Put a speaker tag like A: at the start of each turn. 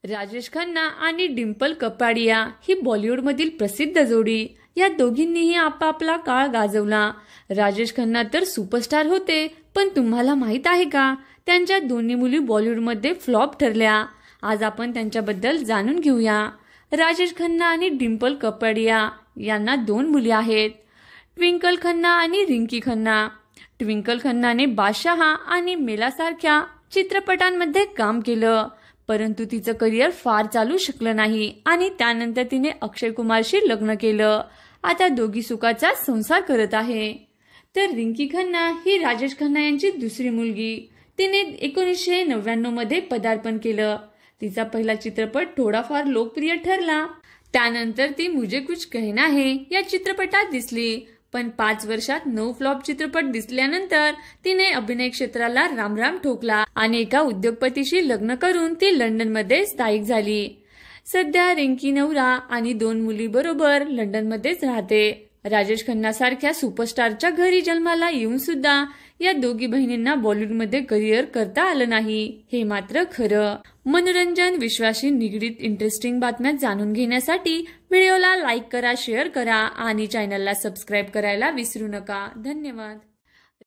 A: राजेश खन्ना आणि डिंपल कपाडिया ही बॉलिवूडमधील प्रसिद्ध जोडी. या दोघींनीही आपापला काळ गाजवला. राजेश खन्ना तर सुपरस्टार होते, पण तुम्हाला माहित आहे का त्यांच्या दोन्ही मुली बॉलिवूडमध्ये फ्लॉप ठरल्या. आज आपण त्यांच्याबद्दल जाणून घेऊया. राजेश खन्ना आणि डिंपल कपाडिया यांना 2 मुली आहेत, ट्विंकल खन्ना आणि रिंकी खन्ना. ट्विंकल खन्नाने बादशाह आणि मेला सारख्या चित्रपटांमध्ये काम केलं, परंतु तिचं करिअर फार चालू शकलं नाही आणि त्यानंतर तिने अक्षय कुमारशी लग्न केलं. आता दोघी सुखाचा संसार करत आहे. तर रिंकी खन्ना ही राजेश खन्ना यांची दुसरी मुलगी. तिने 1999 मध्ये पदार्पण केलं. तिचा पहिला चित्रपट थोडाफार लोकप्रिय ठरला. त्यानंतर ती मुझे कुछ कहना है या चित्रपटात दिसली, पण 5 वर्षात 9 फ्लॉप चित्रपट दिसल्यानंतर तिने अभिनय क्षेत्राला रामराम ठोकला आणि एका उद्योगपतीशी लग्न करून ती लंडनमध्ये स्थायिक झाली. सध्या रिंकी नवरा आणि 2 मुलीबरोबर लंडनमध्येच राहते. राजेश खन्ना सारख्या सुपरस्टारच्या घरी जन्माला येऊन सुद्धा या दोघी बहिणींना बॉलिवूडमध्ये करिअर करता आलं नाही, हे मात्र खरं. मनोरंजन विश्वाशी निगडीत इंटरेस्टिंग बातम्या जाणून घेण्यासाठी व्हिडिओला लाईक करा, शेअर करा आणि चॅनलला सबस्क्राईब करायला विसरू नका. धन्यवाद.